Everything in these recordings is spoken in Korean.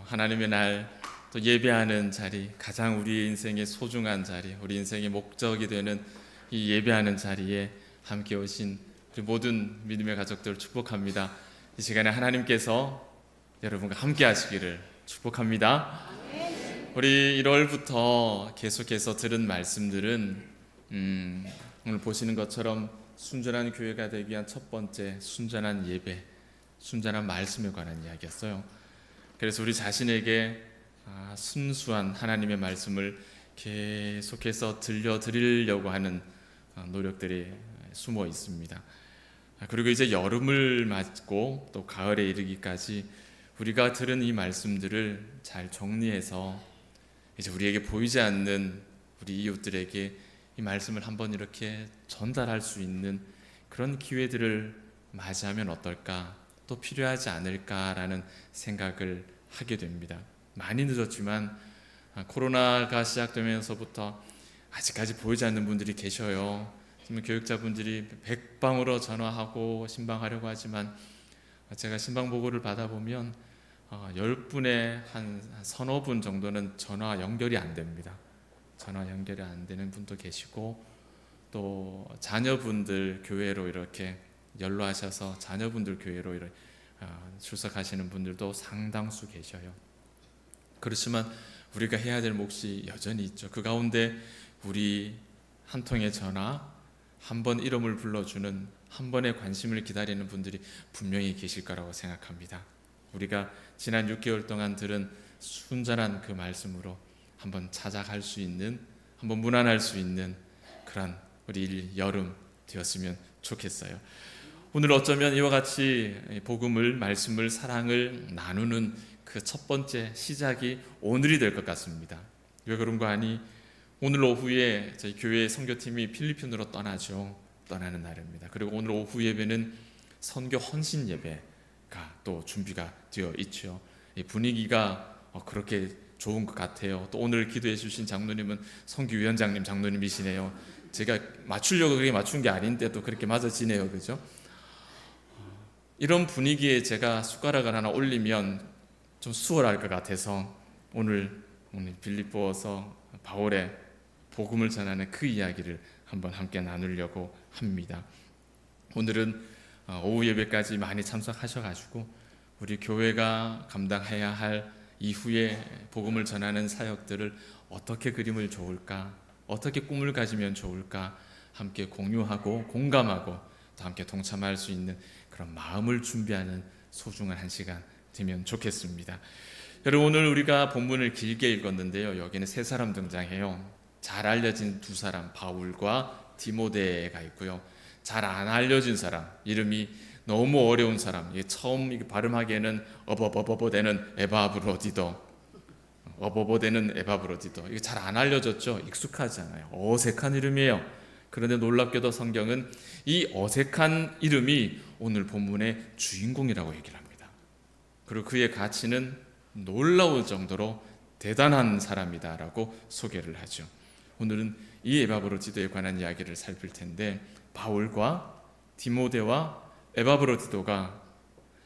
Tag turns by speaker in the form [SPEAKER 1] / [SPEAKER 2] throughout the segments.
[SPEAKER 1] 하나님의 날 또 예배하는 자리, 가장 우리 인생의 소중한 자리, 우리 인생의 목적이 되는 이 예배하는 자리에 함께 오신 우리 모든 믿음의 가족들 축복합니다. 이 시간에 하나님께서 여러분과 함께 하시기를 축복합니다. 우리 1월부터 계속해서 들은 말씀들은 오늘 보시는 것처럼 순전한 교회가 되기 위한 첫 번째 순전한 예배, 순전한 말씀에 관한 이야기였어요. 그래서 우리 자신에게 순수한 하나님의 말씀을 계속해서 들려드리려고 하는 노력들이 숨어 있습니다. 그리고 이제 여름을 맞고 또 가을에 이르기까지 우리가 들은 이 말씀들을 잘 정리해서 이제 우리에게 보이지 않는 우리 이웃들에게 이 말씀을 한번 이렇게 전달할 수 있는 그런 기회들을 맞이하면 어떨까, 또 필요하지 않을까라는 생각을 하게 됩니다. 많이 늦었지만 코로나가 시작되면서부터 아직까지 보이지 않는 분들이 계셔요. 교육자분들이 백방으로 전화하고 신방하려고 하지만 제가 신방 보고를 받아보면 10분에 한 서너 분 정도는 전화 연결이 안 됩니다. 전화 연결이 안 되는 분도 계시고, 또 자녀분들 교회로 이렇게 연로하셔서 자녀분들 교회로 이렇게 출석하시는 분들도 상당수 계셔요. 그렇지만 우리가 해야 될 몫이 여전히 있죠. 그 가운데 우리 한 통의 전화, 한 번 이름을 불러주는, 한 번의 관심을 기다리는 분들이 분명히 계실 거라고 생각합니다. 우리가 지난 6개월 동안 들은 순전한 그 말씀으로 한번 찾아갈 수 있는, 한번 문안할 수 있는 그런 우리 여름 되었으면 좋겠어요. 오늘 어쩌면 이와 같이 복음을, 말씀을, 사랑을 나누는 그 첫 번째 시작이 오늘이 될 것 같습니다. 왜 그런 거 아니? 오늘 오후에 저희 교회 선교팀이 필리핀으로 떠나는 날입니다. 그리고 오늘 오후 예배는 선교 헌신 예배가 또 준비가 되어 있죠. 이 분위기가 그렇게 좋은 것 같아요. 또 오늘 기도해 주신 장로님은 선교위원장님 장로님이시네요. 제가 맞추려고 그렇게 맞춘 게 아닌데도 그렇게 맞아지네요. 그죠? 이런 분위기에 제가 숟가락을 하나 올리면 좀 수월할 것 같아서 오늘 빌립보서 바울의 복음을 전하는 그 이야기를 한번 함께 나누려고 합니다. 오늘은 오후 예배까지 많이 참석하셔가지고 우리 교회가 감당해야 할 이후에 복음을 전하는 사역들을 어떻게 그림을 좋을까, 어떻게 꿈을 가지면 좋을까 함께 공유하고 공감하고 또 함께 동참할 수 있는 그런 마음을 준비하는 소중한 한 시간 되면 좋겠습니다. 여러분, 오늘 우리가 본문을 길게 읽었는데요. 여기는 세 사람 등장해요. 잘 알려진 두 사람, 바울과 디모데가 있고요. 잘 안 알려진 사람, 이름이 너무 어려운 사람, 이게 처음 발음하기에는 어버버버버되는 에바브로디도, 이게 잘 안 알려졌죠. 익숙하지 않아요. 어색한 이름이에요. 그런데 놀랍게도 성경은 이 어색한 이름이 오늘 본문의 주인공이라고 얘기를 합니다. 그리고 그의 가치는 놀라울 정도로 대단한 사람이다라고 소개를 하죠. 오늘은 이 에바브로디도에 관한 이야기를 살필 텐데, 바울과 디모데와 에바브로디도가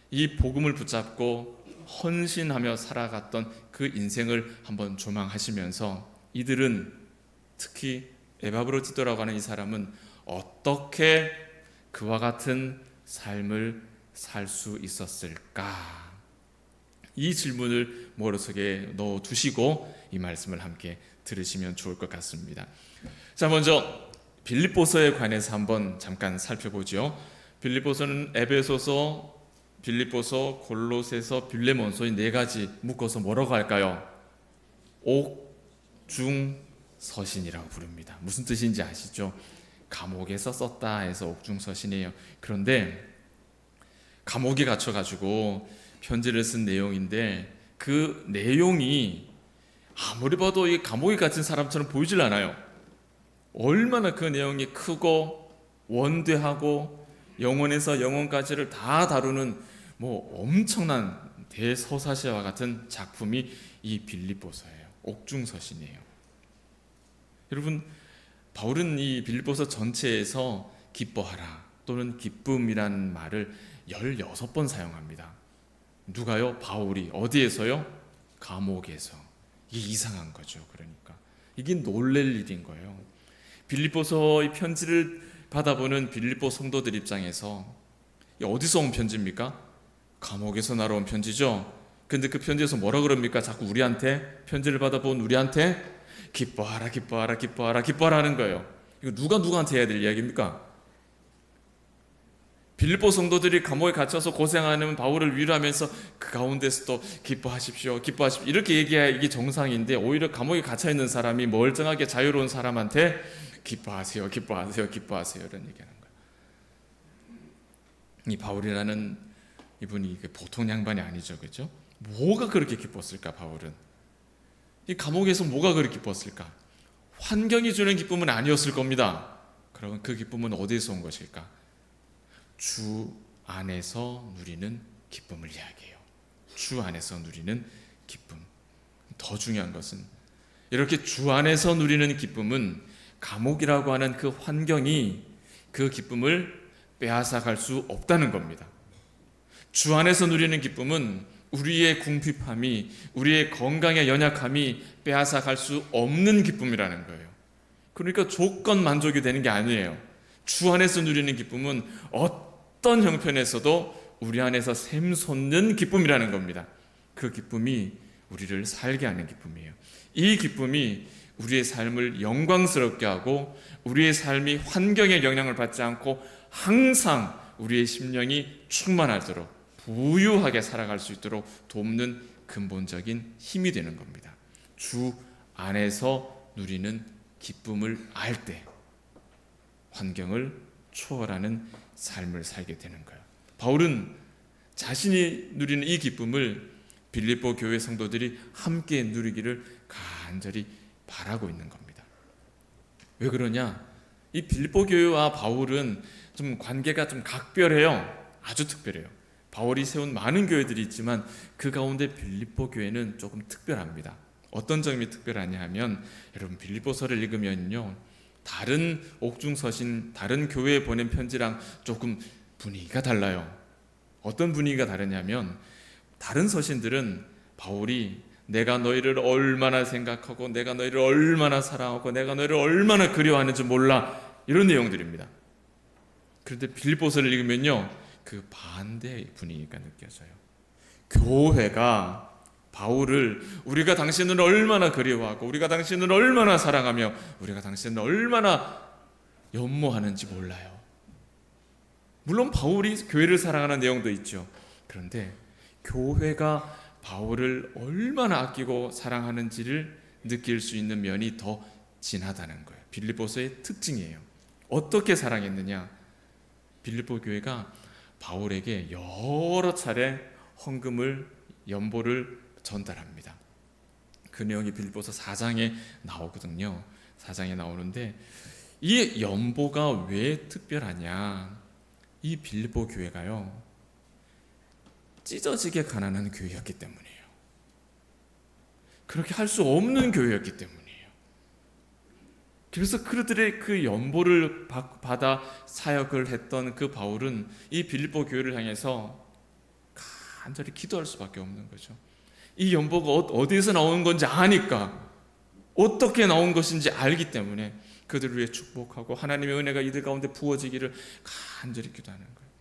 [SPEAKER 1] 이 복음을 붙잡고 헌신하며 살아갔던 그 인생을 한번 조망하시면서 이들은, 특히 에바브로디도라고 하는 이 사람은 어떻게 그와 같은 삶을 살 수 있었을까? 이 질문을 머릿속에 넣어두시고 이 말씀을 함께 들으시면 좋을 것 같습니다. 자, 먼저 빌립보서에 관해서 한번 잠깐 살펴보죠. 빌립보서는 에베소서, 빌립보서, 골로새서, 빌레몬서 이 네 가지 묶어서 뭐라고 할까요? 옥중서신이라고 부릅니다. 무슨 뜻인지 아시죠? 감옥에서 썼다 해서 옥중서신이에요. 그런데 감옥에 갇혀가지고 편지를 쓴 내용인데 그 내용이 아무리 봐도 이 감옥에 갇힌 사람처럼 보이질 않아요. 얼마나 그 내용이 크고 원대하고 영혼에서 영혼까지를 다 다루는 엄청난 대서사시와 같은 작품이 이 빌립보서예요. 옥중서신이에요. 여러분, 바울은 이 빌립보서 전체에서 기뻐하라 또는 기쁨이라는 말을 16번 사용합니다. 누가요? 바울이. 어디에서요? 감옥에서. 이게 이상한 거죠. 그러니까 이게 놀랄 일인 거예요. 빌립보서 이 편지를 받아보는 빌립보 성도들 입장에서 어디서 온 편지입니까? 감옥에서 날아온 편지죠. 근데 그 편지에서 뭐라 그럽니까? 자꾸 우리한테, 편지를 받아본 우리한테 기뻐하라, 기뻐하라, 기뻐하라, 기뻐하라 하는 거예요. 이거 누가 누구한테 해야 될 이야기입니까? 빌립보 성도들이 감옥에 갇혀서 고생하는 바울을 위로하면서 그 가운데서도 기뻐하십시오, 기뻐하십시오 이렇게 얘기해야 이게 정상인데, 오히려 감옥에 갇혀있는 사람이 멀쩡하게 자유로운 사람한테 기뻐하세요, 기뻐하세요, 기뻐하세요 이런 얘기하는 거예요. 이 바울이라는 이분이 보통 양반이 아니죠, 그렇죠? 뭐가 그렇게 기뻤을까? 바울은 이 감옥에서 뭐가 그렇게 기뻤을까? 환경이 주는 기쁨은 아니었을 겁니다. 그러면 그 기쁨은 어디서 온 것일까? 주 안에서 누리는 기쁨을 이야기해요. 주 안에서 누리는 기쁨. 더 중요한 것은 이렇게 주 안에서 누리는 기쁨은 감옥이라고 하는 그 환경이 그 기쁨을 빼앗아갈 수 없다는 겁니다. 주 안에서 누리는 기쁨은 우리의 궁핍함이, 우리의 건강의 연약함이 빼앗아갈 수 없는 기쁨이라는 거예요. 그러니까 조건 만족이 되는 게 아니에요. 주 안에서 누리는 기쁨은 어떤 형편에서도 우리 안에서 샘솟는 기쁨이라는 겁니다. 그 기쁨이 우리를 살게 하는 기쁨이에요. 이 기쁨이 우리의 삶을 영광스럽게 하고 우리의 삶이 환경의 영향을 받지 않고 항상 우리의 심령이 충만하도록 부유하게 살아갈 수 있도록 돕는 근본적인 힘이 되는 겁니다. 주 안에서 누리는 기쁨을 알 때 환경을 초월하는 삶을 살게 되는 거예요. 바울은 자신이 누리는 이 기쁨을 빌립보 교회 성도들이 함께 누리기를 간절히 바라고 있는 겁니다. 왜 그러냐? 이 빌립보 교회와 바울은 좀 관계가 좀 각별해요. 아주 특별해요. 바울이 세운 많은 교회들이 있지만 그 가운데 빌립보 교회는 조금 특별합니다. 어떤 점이 특별하냐 하면, 여러분 빌립보서를 읽으면요, 다른 옥중서신, 다른 교회에 보낸 편지랑 조금 분위기가 달라요. 어떤 분위기가 다르냐면, 다른 서신들은 바울이 내가 너희를 얼마나 생각하고 내가 너희를 얼마나 사랑하고 내가 너희를 얼마나 그리워하는지 몰라, 이런 내용들입니다. 그런데 빌립보서를 읽으면요, 그 반대의 분위기가 느껴져요. 교회가 바울을 우리가 당신을 얼마나 그리워하고 우리가 당신을 얼마나 사랑하며 우리가 당신을 얼마나 연모하는지 몰라요. 물론 바울이 교회를 사랑하는 내용도 있죠. 그런데 교회가 바울을 얼마나 아끼고 사랑하는지를 느낄 수 있는 면이 더 진하다는 거예요. 빌립보서의 특징이에요. 어떻게 사랑했느냐? 빌립보 교회가 바울에게 여러 차례 헌금을, 연보를 전달합니다. 그 내용이 빌립보서 4장에 나오거든요. 4장에 나오는데, 이 연보가 왜 특별하냐? 이 빌립보 교회가요, 찢어지게 가난한 교회였기 때문이에요. 그렇게 할 수 없는 교회였기 때문이에요. 그래서 그들의 그 연보를 받아 사역을 했던 그 바울은 이 빌립보 교회를 향해서 간절히 기도할 수밖에 없는 거죠. 이 연보가 어디에서 나오는 건지 아니까, 어떻게 나온 것인지 알기 때문에 그들을 위해 축복하고 하나님의 은혜가 이들 가운데 부어지기를 간절히 기도하는 거예요.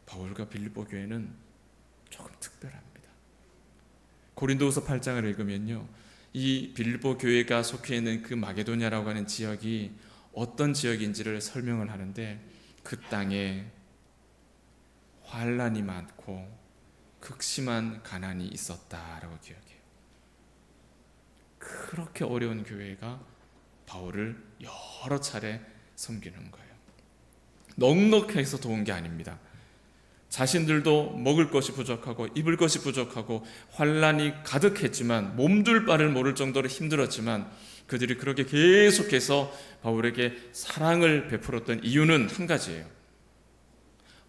[SPEAKER 1] 바울과 빌립보 교회는 조금 특별합니다. 고린도후서 8장을 읽으면요, 이 빌립보 교회가 속해 있는 그 마게도냐라고 하는 지역이 어떤 지역인지를 설명을 하는데, 그 땅에 환난이 많고 극심한 가난이 있었다라고 기억해요. 그렇게 어려운 교회가 바울을 여러 차례 섬기는 거예요. 넉넉해서 도운 게 아닙니다. 자신들도 먹을 것이 부족하고 입을 것이 부족하고 환난이 가득했지만, 몸둘 바를 모를 정도로 힘들었지만 그들이 그렇게 계속해서 바울에게 사랑을 베풀었던 이유는 한 가지예요.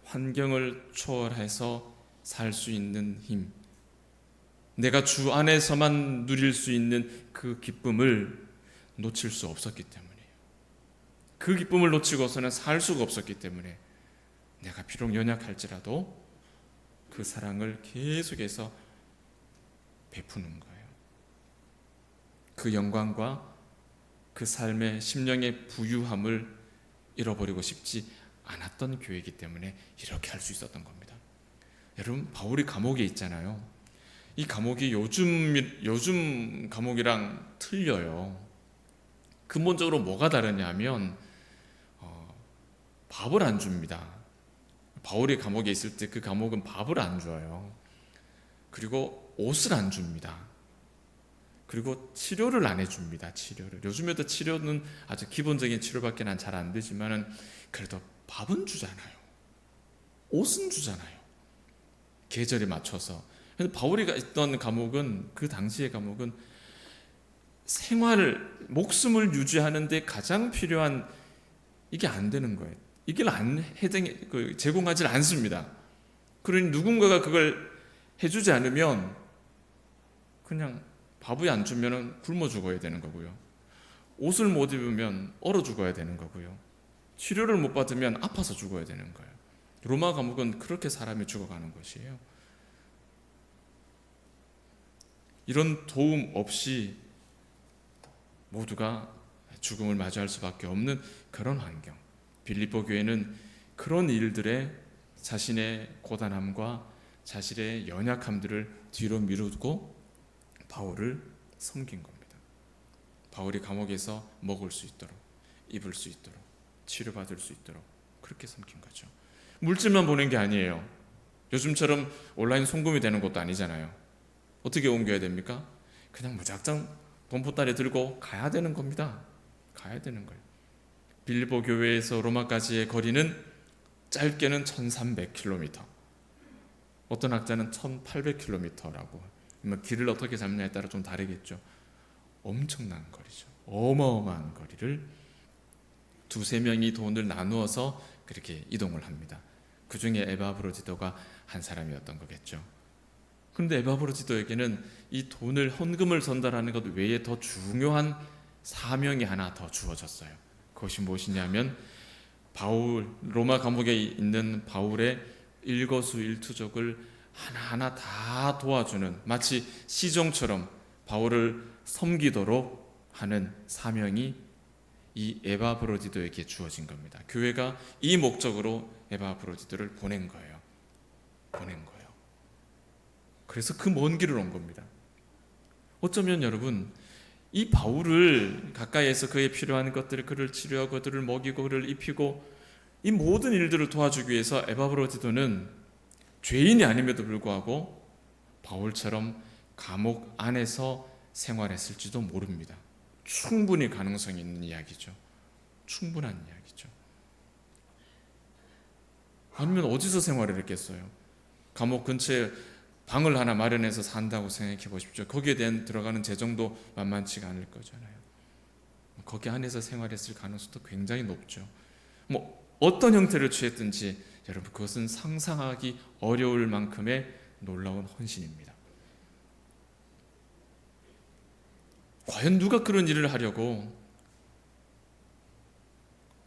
[SPEAKER 1] 환경을 초월해서 살 수 있는 힘, 내가 주 안에서만 누릴 수 있는 그 기쁨을 놓칠 수 없었기 때문이에요. 그 기쁨을 놓치고서는 살 수가 없었기 때문에 내가 비록 연약할지라도 그 사랑을 계속해서 베푸는 거예요. 그 영광과 그 삶의 심령의 부유함을 잃어버리고 싶지 않았던 교회이기 때문에 이렇게 할 수 있었던 겁니다. 여러분, 바울이 감옥에 있잖아요. 이 감옥이 요즘 감옥이랑 틀려요. 근본적으로 뭐가 다르냐면 밥을 안 줍니다. 바울이 감옥에 있을 때 그 감옥은 밥을 안 줘요. 그리고 옷을 안 줍니다. 그리고 치료를 안 해줍니다. 치료를. 요즘에도 치료는 아주 기본적인 치료밖에 잘 안 되지만은 그래도 밥은 주잖아요. 옷은 주잖아요. 계절에 맞춰서. 그래서 바울이 있던 감옥은, 그 당시의 감옥은 목숨을 유지하는데 가장 필요한 이게 안 되는 거예요. 이걸 제공하지 않습니다. 그러니 누군가가 그걸 해주지 않으면 그냥 밥이 안 주면 굶어 죽어야 되는 거고요. 옷을 못 입으면 얼어 죽어야 되는 거고요. 치료를 못 받으면 아파서 죽어야 되는 거예요. 로마 감옥은 그렇게 사람이 죽어가는 것이에요. 이런 도움 없이 모두가 죽음을 마주할 수밖에 없는 그런 환경. 빌립보 교회는 그런 일들에 자신의 고단함과 자신의 연약함들을 뒤로 미루고 바울을 섬긴 겁니다. 바울이 감옥에서 먹을 수 있도록, 입을 수 있도록, 치료받을 수 있도록 그렇게 섬긴 거죠. 물질만 보낸 게 아니에요. 요즘처럼 온라인 송금이 되는 것도 아니잖아요. 어떻게 옮겨야 됩니까? 그냥 무작정 돈보따리 들고 가야 되는 겁니다. 가야 되는 거예요. 빌립보 교회에서 로마까지의 거리는 짧게는 1300km, 어떤 학자는 1800km라고. 길을 어떻게 잡느냐에 따라 좀 다르겠죠. 엄청난 거리죠. 어마어마한 거리를 두세 명이 돈을 나누어서 그렇게 이동을 합니다. 그 중에 에바브로디도가 한 사람이었던 거겠죠. 그런데 에바브로디도에게는 이 돈을, 헌금을 전달하는 것 외에 더 중요한 사명이 하나 더 주어졌어요. 그것이 무엇이냐면 로마 감옥에 있는 바울의 일거수일투족을 하나하나 다 도와주는, 마치 시종처럼 바울을 섬기도록 하는 사명이 이 에바브로디도에게 주어진 겁니다. 교회가 이 목적으로 에바브로디도를 보낸 거예요. 그래서 그 먼 길을 온 겁니다. 어쩌면 여러분, 이 바울을 가까이에서 그의 필요한 것들을, 그를 치료하고 그를 먹이고 그를 입히고 이 모든 일들을 도와주기 위해서 에바브로디도는 죄인이 아님에도 불구하고 바울처럼 감옥 안에서 생활했을지도 모릅니다. 충분히 가능성이 있는 이야기죠. 충분한 이야기죠. 아니면 어디서 생활을 했겠어요? 감옥 근처에 방을 하나 마련해서 산다고 생각해 보십시오. 거기에 대한 들어가는 재정도 만만치가 않을 거잖아요. 거기 안에서 생활했을 가능성도 굉장히 높죠. 어떤 형태를 취했든지 여러분, 그것은 상상하기 어려울 만큼의 놀라운 헌신입니다. 과연 누가 그런 일을 하려고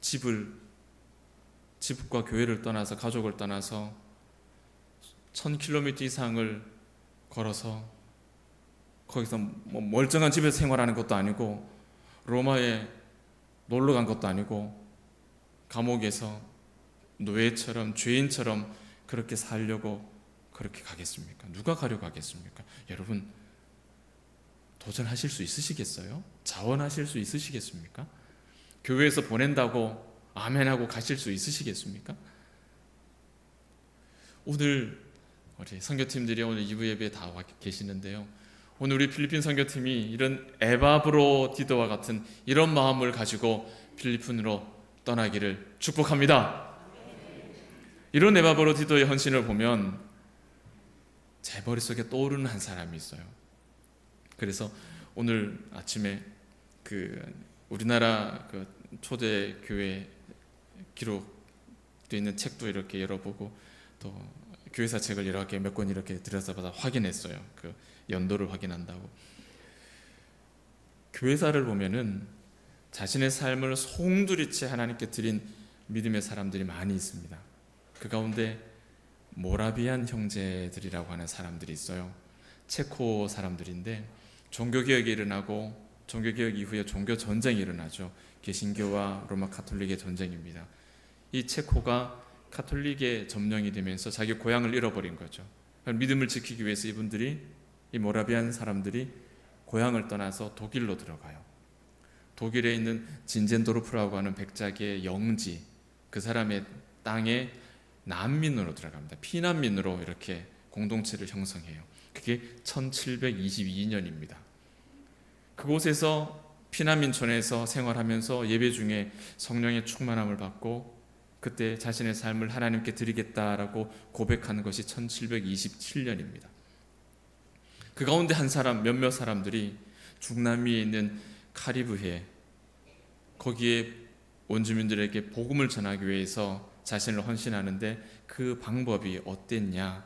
[SPEAKER 1] 집과 교회를 떠나서, 가족을 떠나서 1000km 이상을 걸어서 거기서 멀쩡한 집에서 생활하는 것도 아니고 로마에 놀러 간 것도 아니고 감옥에서 노예처럼, 죄인처럼 그렇게 살려고 그렇게 가겠습니까? 누가 가려고 하겠습니까? 여러분, 도전하실 수 있으시겠어요? 자원하실 수 있으시겠습니까? 교회에서 보낸다고 아멘하고 가실 수 있으시겠습니까? 오늘 우리 선교팀들이 오늘 2부 예배에 다 와 계시는데요. 오늘 우리 필리핀 선교팀이 이런 에바브로디도와 같은 이런 마음을 가지고 필리핀으로 떠나기를 축복합니다. 이런 에바브로디도의 헌신을 보면 제 머릿속에 떠오르는 한 사람이 있어요. 그래서 오늘 아침에 우리나라 초대 교회 기록되어 있는 책도 이렇게 열어보고 또 교회사 책을 이렇게 몇 권 이렇게 들여다보다 확인했어요. 그 연도를 확인한다고. 교회사를 보면은 자신의 삶을 송두리째 하나님께 드린 믿음의 사람들이 많이 있습니다. 그 가운데 모라비안 형제들이라고 하는 사람들이 있어요. 체코 사람들인데 종교개혁이 일어나고 종교개혁 이후에 종교전쟁이 일어나죠. 개신교와 로마 가톨릭의 전쟁입니다. 이 체코가 가톨릭에 점령이 되면서 자기 고향을 잃어버린 거죠. 믿음을 지키기 위해서 이분들이, 이 모라비안 사람들이 고향을 떠나서 독일로 들어가요. 독일에 있는 진젠도르프라고 하는 백작의 영지, 그 사람의 땅에 난민으로 들어갑니다. 피난민으로 이렇게 공동체를 형성해요. 그게 1722년입니다. 그곳에서 피난민촌에서 생활하면서 예배 중에 성령의 충만함을 받고 그때 자신의 삶을 하나님께 드리겠다라고 고백하는 것이 1727년입니다. 그 가운데 한 사람, 몇몇 사람들이 중남미에 있는 카리브해, 거기에 원주민들에게 복음을 전하기 위해서 자신을 헌신하는데 그 방법이 어땠냐?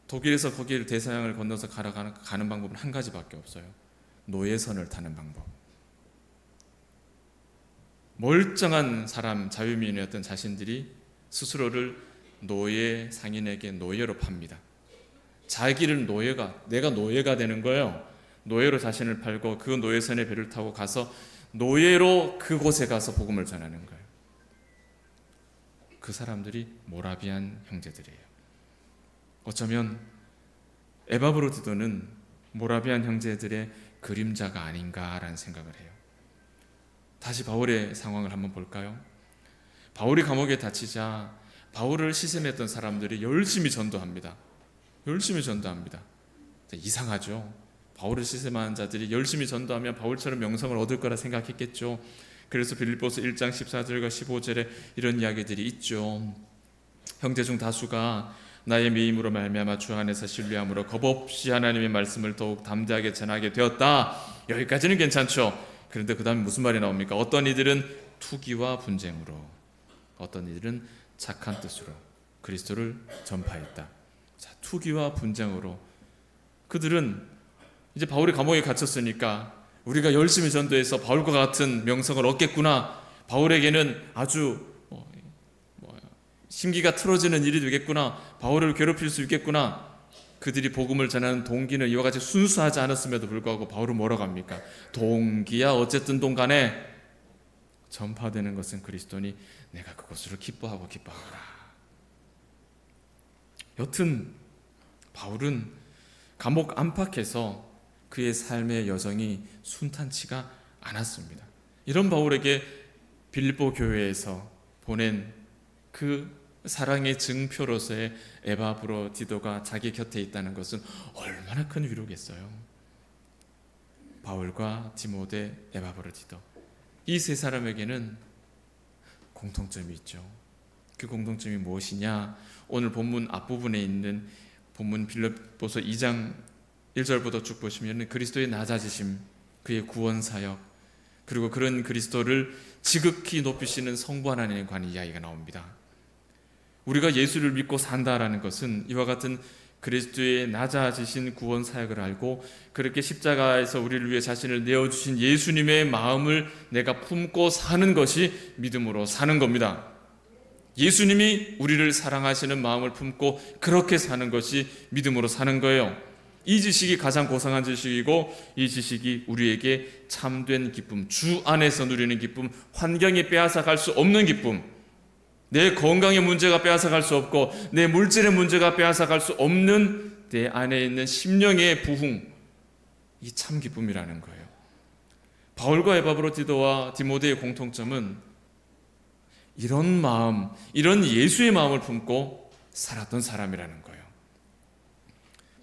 [SPEAKER 1] 독일에서 거기를 대서양을 건너서 가는 방법은 한 가지밖에 없어요. 노예선을 타는 방법. 멀쩡한 사람, 자유민이었던 자신들이 스스로를 노예 상인에게 노예로 팝니다. 자기를 내가 노예가 되는 거예요. 노예로 자신을 팔고 그 노예선의 배를 타고 가서 노예로 그곳에 가서 복음을 전하는 거예요. 그 사람들이 모라비안 형제들이에요. 어쩌면 에바브로 디도는 모라비안 형제들의 그림자가 아닌가라는 생각을 해요. 다시 바울의 상황을 한번 볼까요? 바울이 감옥에 갇히자 바울을 시샘했던 사람들이 열심히 전도합니다. 이상하죠? 바울을 시샘한 자들이 열심히 전도하면 바울처럼 명성을 얻을 거라 생각했겠죠. 그래서 빌립보서 1장 14절과 15절에 이런 이야기들이 있죠. 형제 중 다수가 나의 미임으로 말미암아 주 안에서 신뢰함으로 겁없이 하나님의 말씀을 더욱 담대하게 전하게 되었다. 여기까지는 괜찮죠. 그런데 그 다음에 무슨 말이 나옵니까? 어떤 이들은 투기와 분쟁으로, 어떤 이들은 착한 뜻으로 그리스도를 전파했다. 자, 투기와 분쟁으로. 그들은 이제 바울이 감옥에 갇혔으니까 우리가 열심히 전도해서 바울과 같은 명성을 얻겠구나, 바울에게는 아주 심기가 틀어지는 일이 되겠구나, 바울을 괴롭힐 수 있겠구나. 그들이 복음을 전하는 동기는 이와 같이 순수하지 않았음에도 불구하고 바울은 뭐라고 합니까? 동기야 어쨌든 동간에 전파되는 것은 그리스도니 내가 그것으로 기뻐하거라. 여튼 바울은 감옥 안팎에서 그의 삶의 여정이 순탄치가 않았습니다. 이런 바울에게 빌립보 교회에서 보낸 그 사랑의 증표로서의 에바브로디도가 자기 곁에 있다는 것은 얼마나 큰 위로겠어요. 바울과 디모데, 에바브로디도, 이 세 사람에게는 공통점이 있죠. 그 공통점이 무엇이냐? 오늘 본문 앞부분에 있는 본문 빌립보서 2장 1절부터 쭉 보시면 그리스도의 낮아지심, 그의 구원 사역, 그리고 그런 그리스도를 지극히 높이시는 성부 하나님에 관한 이야기가 나옵니다. 우리가 예수를 믿고 산다라는 것은 이와 같은 그리스도의 낮아지신 구원 사역을 알고 그렇게 십자가에서 우리를 위해 자신을 내어주신 예수님의 마음을 내가 품고 사는 것이 믿음으로 사는 겁니다. 예수님이 우리를 사랑하시는 마음을 품고 그렇게 사는 것이 믿음으로 사는 거예요. 이 지식이 가장 고상한 지식이고, 이 지식이 우리에게 참된 기쁨, 주 안에서 누리는 기쁨, 환경이 빼앗아갈 수 없는 기쁨, 내 건강의 문제가 빼앗아갈 수 없고 내 물질의 문제가 빼앗아갈 수 없는 내 안에 있는 심령의 부흥, 이 참 기쁨이라는 거예요. 바울과 에바브로디도와 디모데의 공통점은 이런 마음, 이런 예수의 마음을 품고 살았던 사람이라는 거예요.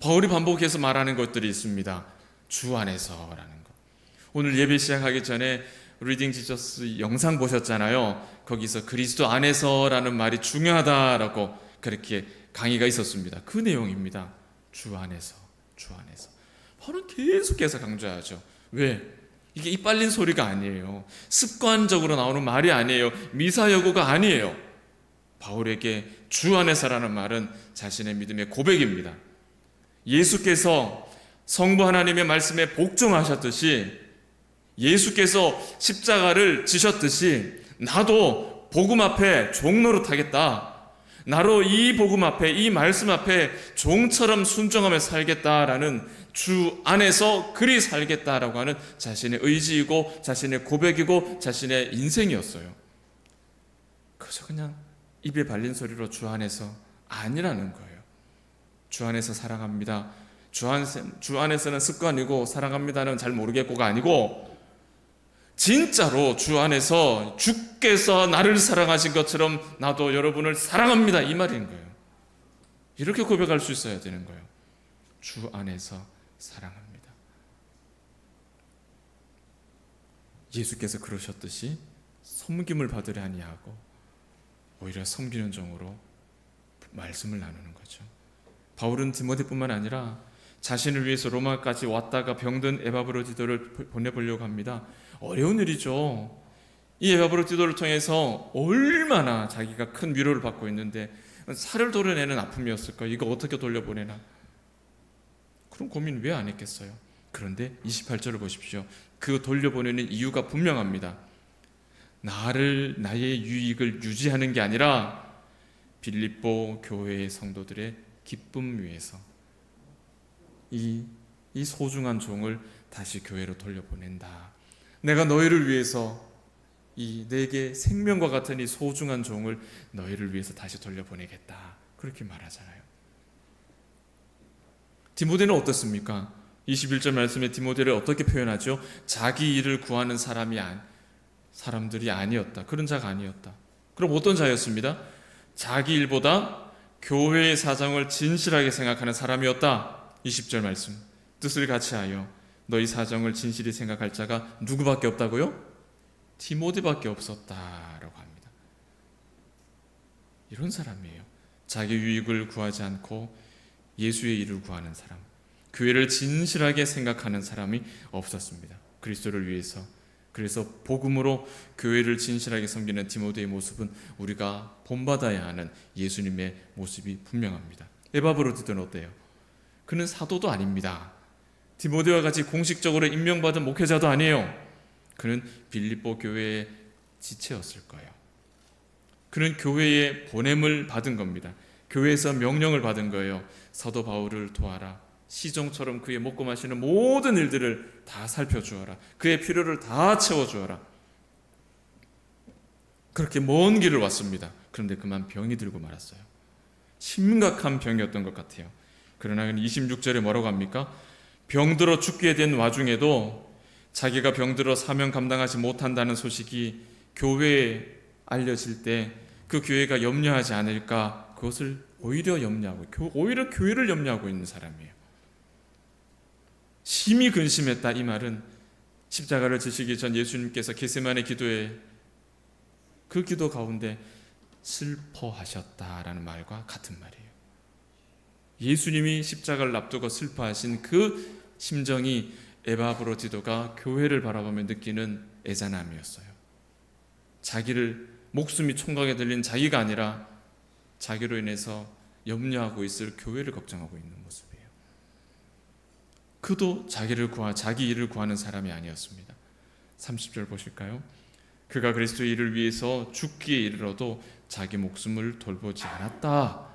[SPEAKER 1] 바울이 반복해서 말하는 것들이 있습니다. 주 안에서라는 것. 오늘 예배 시작하기 전에 리딩 지저스 영상 보셨잖아요. 거기서 그리스도 안에서라는 말이 중요하다라고 그렇게 강의가 있었습니다. 그 내용입니다. 주 안에서. 바울은 계속해서 강조하죠. 왜? 이게 입 빨린 소리가 아니에요. 습관적으로 나오는 말이 아니에요. 미사여구가 아니에요. 바울에게 주 안에서라는 말은 자신의 믿음의 고백입니다. 예수께서 성부 하나님의 말씀에 복종하셨듯이, 예수께서 십자가를 지셨듯이 나도 복음 앞에 종노릇하겠다. 나로 이 복음 앞에, 이 말씀 앞에 종처럼 순종하며 살겠다라는, 주 안에서 그리 살겠다라고 하는 자신의 의지이고 자신의 고백이고 자신의 인생이었어요. 그래서 그냥 입에 발린 소리로 주 안에서 아니라는 거예요. 주 안에서 사랑합니다, 주 안에서는 습관이고 사랑합니다는 잘 모르겠고가 아니고, 진짜로 주 안에서 주께서 나를 사랑하신 것처럼 나도 여러분을 사랑합니다, 이 말인 거예요. 이렇게 고백할 수 있어야 되는 거예요. 주 안에서 사랑합니다. 예수께서 그러셨듯이 섬김을 받으려 아니하고 오히려 섬기는 종으로 말씀을 나누는 거죠. 바울은 디모데뿐만 아니라 자신을 위해서 로마까지 왔다가 병든 에바브로디도를 보내보려고 합니다. 어려운 일이죠. 이 에바브로디도를 통해서 얼마나 자기가 큰 위로를 받고 있는데 살을 도려내는 아픔이었을까? 이거 어떻게 돌려보내나? 그런 고민 왜 안 했겠어요? 그런데 28절을 보십시오. 그 돌려보내는 이유가 분명합니다. 나의 유익을 유지하는 게 아니라 빌립보 교회의 성도들의 기쁨 위해서 이 소중한 종을 다시 교회로 돌려보낸다. 내가 너희를 위해서 내게 생명과 같은 이 소중한 종을 너희를 위해서 다시 돌려보내겠다. 그렇게 말하잖아요. 디모데는 어떻습니까? 21절 말씀에 디모데를 어떻게 표현하죠? 자기 일을 구하는 사람들이 아니었다. 그런 자가 아니었다. 그럼 어떤 자였습니다? 자기 일보다 교회의 사정을 진실하게 생각하는 사람이었다. 20절 말씀, 뜻을 같이하여 너희 사정을 진실히 생각할 자가 누구밖에 없다고요? 디모데밖에 없었다라고 합니다. 이런 사람이에요. 자기 유익을 구하지 않고 예수의 일을 구하는 사람, 교회를 진실하게 생각하는 사람이 없었습니다. 그리스도를 위해서. 그래서 복음으로 교회를 진실하게 섬기는 디모데의 모습은 우리가 본받아야 하는 예수님의 모습이 분명합니다. 에바브로디도는 어때요? 그는 사도도 아닙니다. 디모데와 같이 공식적으로 임명받은 목회자도 아니에요. 그는 빌립보 교회의 지체였을 거예요. 그는 교회의 보냄을 받은 겁니다. 교회에서 명령을 받은 거예요. 사도 바울을 도와라. 시종처럼 그의 먹고 마시는 모든 일들을 다 살펴주어라. 그의 필요를 다 채워주어라. 그렇게 먼 길을 왔습니다. 그런데 그만 병이 들고 말았어요. 심각한 병이었던 것 같아요. 그러나 26절에 뭐라고 합니까? 병들어 죽게 된 와중에도 자기가 병들어 사명 감당하지 못한다는 소식이 교회에 알려질 때 그 교회가 염려하지 않을까, 그것을 오히려 교회를 염려하고 있는 사람이에요. 심히 근심했다, 이 말은 십자가를 지시기 전 예수님께서 겟세마네 기도에 그 기도 가운데 슬퍼하셨다라는 말과 같은 말이에요. 예수님이 십자가를 앞두고 슬퍼하신 그 심정이 에바브로디도가 교회를 바라보며 느끼는 애잔함이었어요. 자기를 목숨이 총각에 들린 자기가 아니라 자기로 인해서 염려하고 있을 교회를 걱정하고 있는 모습이에요. 그도 자기 일을 구하는 사람이 아니었습니다. 30절 보실까요? 그가 그리스도의 일을 위해서 죽기에 이르러도 자기 목숨을 돌보지 않았다.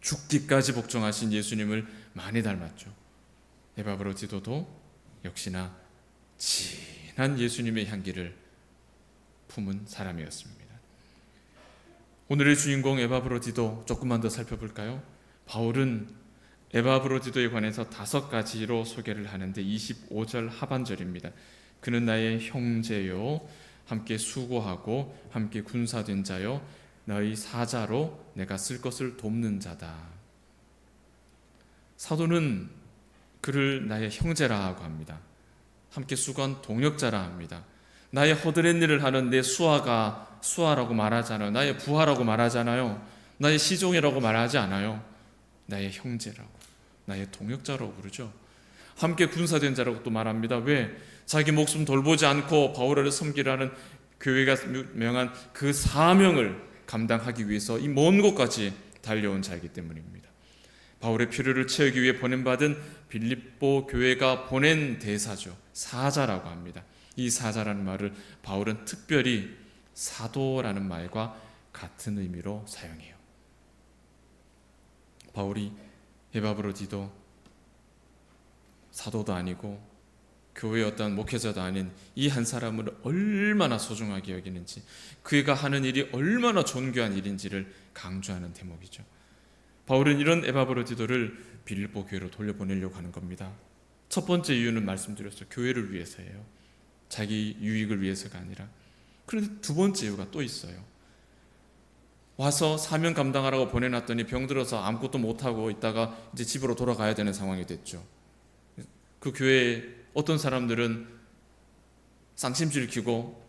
[SPEAKER 1] 죽기까지 복종하신 예수님을 많이 닮았죠. 에바브로디도도 역시나 진한 예수님의 향기를 품은 사람이었습니다. 오늘의 주인공 에바브로디도 조금만 더 살펴볼까요? 바울은 에바브로디도에 관해서 5가지로 소개를 하는데 25절 하반절입니다. 그는 나의 형제요, 함께 수고하고 함께 군사된 자요, 너희 사자로 내가 쓸 것을 돕는 자다. 사도는 그를 나의 형제라 고 합니다. 함께 수고한 동역자라 합니다. 나의 허드렛 일을 하는 내 수하라고 말하잖아요. 나의 부하라고 말하잖아요. 나의 시종이라고 말하지 않아요. 나의 형제라고, 나의 동역자라고 부르죠. 함께 군사된 자라고 또 말합니다. 왜? 자기 목숨 돌보지 않고 바울을 섬기라는 교회가 명한 그 사명을 감당하기 위해서 이 먼 곳까지 달려온 자이기 때문입니다. 바울의 필요를 채우기 위해 보냄받은 빌립보 교회가 보낸 대사죠. 사자라고 합니다. 이 사자라는 말을 바울은 특별히 사도라는 말과 같은 의미로 사용해요. 바울이 에바브로디도 사도도 아니고 교회의 어떤 목회자도 아닌 이 한 사람을 얼마나 소중하게 여기는지, 그가 하는 일이 얼마나 존귀한 일인지를 강조하는 대목이죠. 바울은 이런 에바브로디도를 빌립보 교회로 돌려보내려고 하는 겁니다. 첫 번째 이유는 말씀드렸죠. 교회를 위해서예요. 자기 유익을 위해서가 아니라. 그런데 두 번째 이유가 또 있어요. 와서 사명 감당하라고 보내놨더니 병들어서 아무것도 못하고 있다가 이제 집으로 돌아가야 되는 상황이 됐죠. 그 교회에 어떤 사람들은 쌍심지를 키고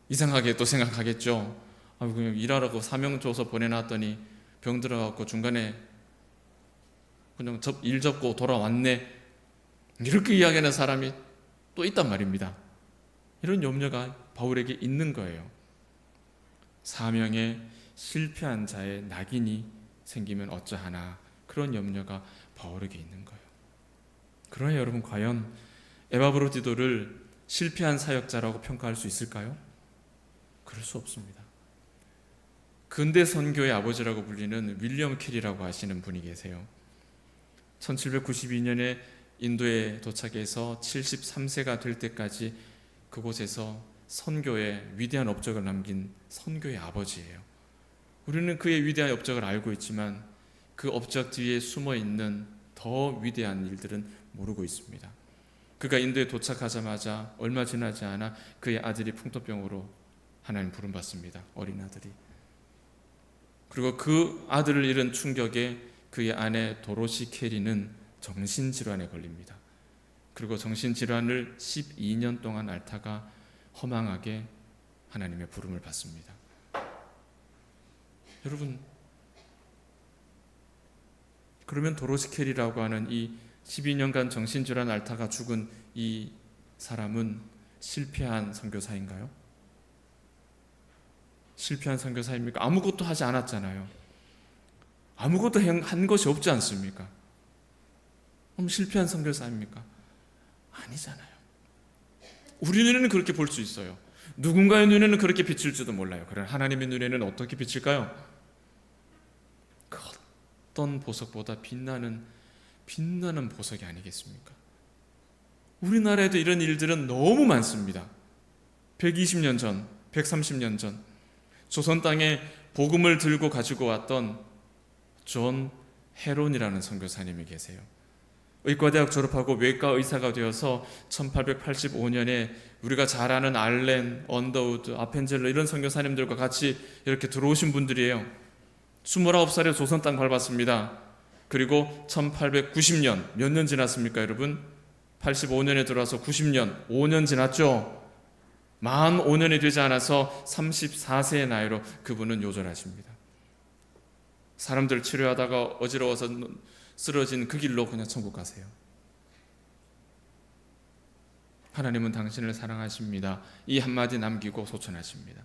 [SPEAKER 1] 이상하게 또 생각하겠죠. 그냥 일하라고 사명 줘서 보내놨더니 병들어갖고 중간에 그냥 일 접고 돌아왔네, 이렇게 이야기하는 사람이 또 있단 말입니다. 이런 염려가 바울에게 있는 거예요. 사명에 실패한 자의 낙인이 생기면 어쩌하나, 그런 염려가 바울에게 있는 거예요. 그러나 여러분, 과연 에바브로디도를 실패한 사역자라고 평가할 수 있을까요? 그럴 수 없습니다. 근대 선교의 아버지라고 불리는 윌리엄 캐리라고 하시는 분이 계세요. 1792년에 인도에 도착해서 73세가 될 때까지 그곳에서 선교의 위대한 업적을 남긴 선교의 아버지예요. 우리는 그의 위대한 업적을 알고 있지만 그 업적 뒤에 숨어있는 더 위대한 일들은 모르고 있습니다. 그가 인도에 도착하자마자 얼마 지나지 않아 그의 아들이 풍토병으로 하나님 부름받습니다. 어린 아들이. 그리고 그 아들을 잃은 충격에 그의 아내 도로시 캐리는 정신질환에 걸립니다. 그리고 정신질환을 12년 동안 앓다가 허망하게 하나님의 부름을 받습니다. 여러분, 그러면 도로시 캐리라고 하는 이 12년간 정신질환 앓다가 죽은 이 사람은 실패한 선교사인가요? 실패한 선교사입니까? 아무것도 하지 않았잖아요. 아무것도 한 것이 없지 않습니까? 그럼 실패한 선교사입니까? 아니잖아요. 우리 눈에는 그렇게 볼 수 있어요. 누군가의 눈에는 그렇게 비칠지도 몰라요. 그러나 하나님의 눈에는 어떻게 비칠까요? 그 어떤 보석보다 빛나는 보석이 아니겠습니까? 우리나라에도 이런 일들은 너무 많습니다. 120년 전, 130년 전 조선 땅에 복음을 들고 가지고 왔던 존 헤론이라는 선교사님이 계세요. 의과대학 졸업하고 외과 의사가 되어서 1885년에 우리가 잘 아는 알렌, 언더우드, 아펜젤러 이런 선교사님들과 같이 이렇게 들어오신 분들이에요. 29살에 조선 땅 밟았습니다. 그리고 1890년, 몇 년 지났습니까 여러분? 85년에 들어와서 90년, 5년 지났죠? 만 5년이 되지 않아서 34세의 나이로 그분은 요절하십니다. 사람들 치료하다가 어지러워서 쓰러진 그 길로 그냥 천국 가세요. 하나님은 당신을 사랑하십니다. 이 한마디 남기고 소천하십니다.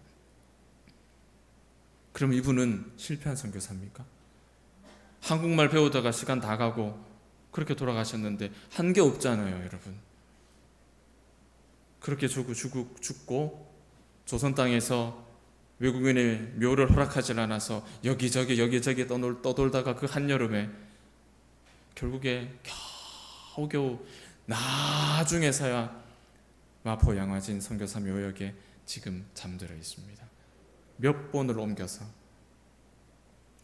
[SPEAKER 1] 그럼 이분은 실패한 선교사입니까? 한국말 배우다가 시간 다 가고 그렇게 돌아가셨는데 한 게 없잖아요, 여러분. 그렇게 죽고 조선 땅에서 외국인의 묘를 허락하지 않아서 여기저기 떠돌다가 그 한여름에 결국에 겨우겨우 나중에서야 마포 양화진 선교사 묘역에 지금 잠들어 있습니다. 몇 번을 옮겨서.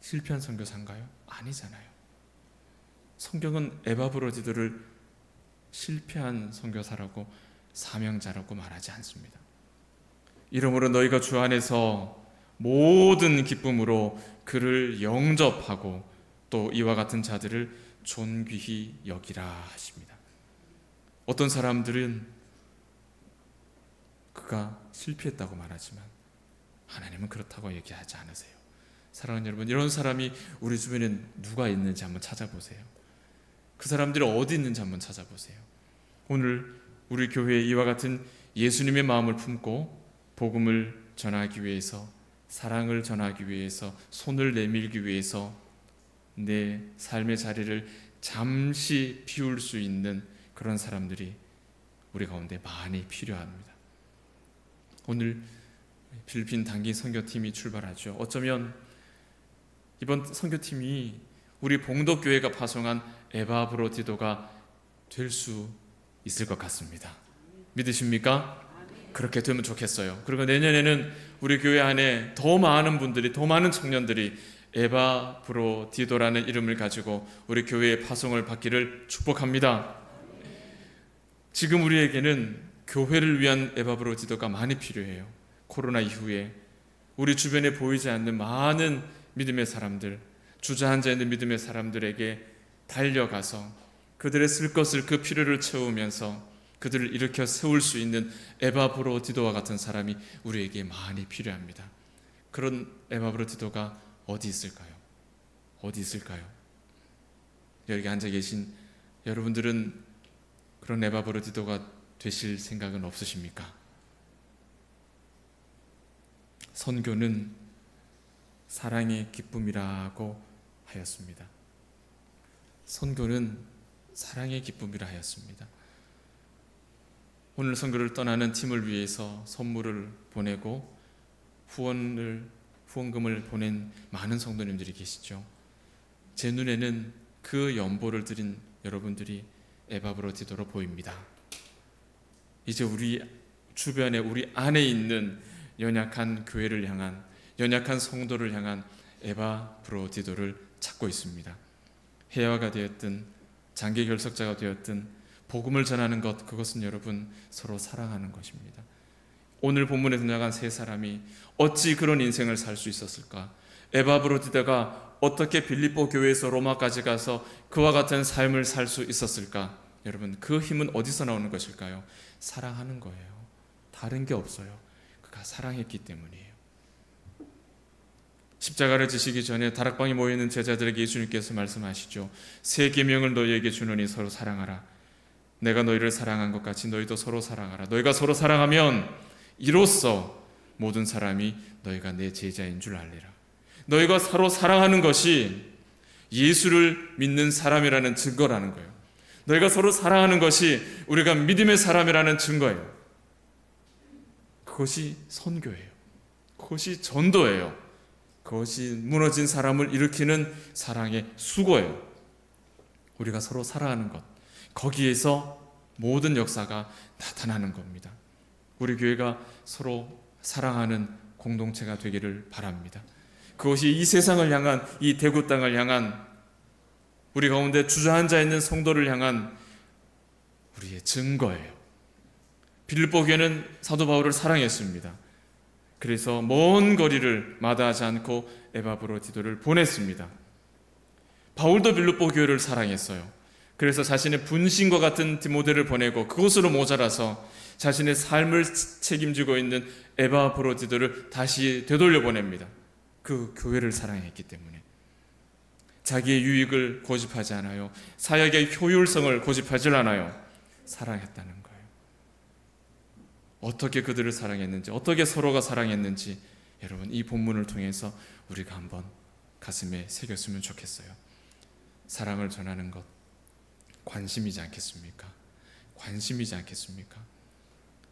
[SPEAKER 1] 실패한 선교사인가요? 아니잖아요. 성경은 에바브로디도를 실패한 선교사라고 사명자라고 말하지 않습니다. 이러므로 너희가 주 안에서 모든 기쁨으로 그를 영접하고 또 이와 같은 자들을 존귀히 여기라 하십니다. 어떤 사람들은 그가 실패했다고 말하지만 하나님은 그렇다고 얘기하지 않으세요. 사랑하는 여러분, 이런 사람이 우리 주변에 누가 있는지 한번 찾아보세요. 그 사람들이 어디 있는지 한번 찾아보세요. 오늘 우리 교회에 이와 같은 예수님의 마음을 품고 복음을 전하기 위해서, 사랑을 전하기 위해서, 손을 내밀기 위해서 내 삶의 자리를 잠시 비울 수 있는 그런 사람들이 우리 가운데 많이 필요합니다. 오늘 필리핀 단기 선교팀이 출발하죠. 어쩌면 이번 선교팀이 우리 봉독교회가 파송한 에바브로디도가 될 수 있을 것 같습니다. 믿으십니까? 그렇게 되면 좋겠어요. 그리고 내년에는 우리 교회 안에 더 많은 분들이, 더 많은 청년들이 에바브로디도라는 이름을 가지고 우리 교회의 파송을 받기를 축복합니다. 지금 우리에게는 교회를 위한 에바브로디도가 많이 필요해요. 코로나 이후에 우리 주변에 보이지 않는 많은 믿음의 사람들, 주저앉아 있는 믿음의 사람들에게 달려가서 그들의 쓸 것을, 그 필요를 채우면서 그들을 일으켜 세울 수 있는 에바브로디도와 같은 사람이 우리에게 많이 필요합니다. 그런 에바브로디도가 어디 있을까요? 어디 있을까요? 여기 앉아 계신 여러분들은 그런 에바브로디도가 되실 생각은 없으십니까? 선교는 사랑의 기쁨이라고 하였습니다. 선교는 사랑의 기쁨이라 하였습니다. 오늘 선교를 떠나는 팀을 위해서 선물을 보내고 후원금을 보낸 많은 성도님들이 계시죠. 제 눈에는 그 연보를 드린 여러분들이 에바브로디도로 보입니다. 이제 우리 주변에, 우리 안에 있는 연약한 교회를 향한, 연약한 성도를 향한 에바브로디도를 찾고 있습니다. 해화가 되었든 장기 결석자가 되었든 복음을 전하는 것, 그것은 여러분 서로 사랑하는 것입니다. 오늘 본문에서 나간 세 사람이 어찌 그런 인생을 살 수 있었을까? 에바브로디도가 어떻게 빌립보 교회에서 로마까지 가서 그와 같은 삶을 살 수 있었을까? 여러분, 그 힘은 어디서 나오는 것일까요? 사랑하는 거예요. 다른 게 없어요. 그가 사랑했기 때문이에요. 십자가를 지시기 전에 다락방에 모여있는 제자들에게 예수님께서 말씀하시죠. 새 계명을 너희에게 주노니 서로 사랑하라. 내가 너희를 사랑한 것 같이 너희도 서로 사랑하라. 너희가 서로 사랑하면 이로써 모든 사람이 너희가 내 제자인 줄 알리라. 너희가 서로 사랑하는 것이 예수를 믿는 사람이라는 증거라는 거예요. 너희가 서로 사랑하는 것이 우리가 믿음의 사람이라는 증거예요. 그것이 선교예요. 그것이 전도예요. 그것이 무너진 사람을 일으키는 사랑의 수고예요. 우리가 서로 사랑하는 것, 거기에서 모든 역사가 나타나는 겁니다. 우리 교회가 서로 사랑하는 공동체가 되기를 바랍니다. 그것이 이 세상을 향한, 이 대구 땅을 향한, 우리 가운데 주저앉아 있는 성도를 향한 우리의 증거예요. 빌립보 교회는 사도 바울을 사랑했습니다. 그래서 먼 거리를 마다하지 않고 에바브로디도를 보냈습니다. 바울도 빌립보 교회를 사랑했어요. 그래서 자신의 분신과 같은 디모데를 보내고 그것으로 모자라서 자신의 삶을 책임지고 있는 에바브로디도를 다시 되돌려 보냅니다. 그 교회를 사랑했기 때문에. 자기의 유익을 고집하지 않아요. 사역의 효율성을 고집하지 않아요. 사랑했다는 거예요. 어떻게 그들을 사랑했는지, 어떻게 서로가 사랑했는지 여러분 이 본문을 통해서 우리가 한번 가슴에 새겼으면 좋겠어요. 사랑을 전하는 것 관심이지 않겠습니까? 관심이지 않겠습니까?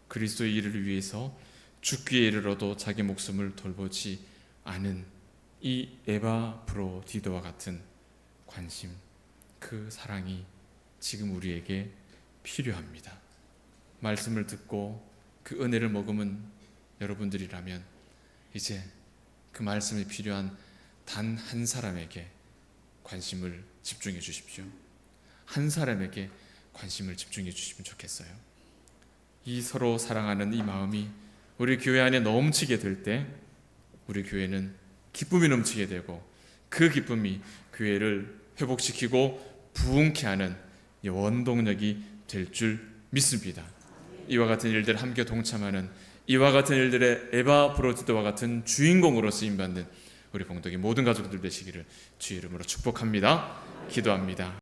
[SPEAKER 1] 그리스도의 일을 위해서 죽기에 이르러도 자기 목숨을 돌보지 않은 이 에바브로디도와 같은 관심, 그 사랑이 지금 우리에게 필요합니다. 말씀을 듣고 그 은혜를 머금은 여러분들이라면 이제 그 말씀이 필요한 단 한 사람에게 관심을 집중해 주십시오. 한 사람에게 관심을 집중해 주시면 좋겠어요. 이 서로 사랑하는 이 마음이 우리 교회 안에 넘치게 될 때 우리 교회는 기쁨이 넘치게 되고 그 기쁨이 교회를 회복시키고 부흥케 하는 원동력이 될 줄 믿습니다. 이와 같은 일들 함께 동참하는, 이와 같은 일들의 에바브로디도와 같은 주인공으로 쓰임받는 우리 봉독의 모든 가족들 되시기를 주의 이름으로 축복합니다. 기도합니다.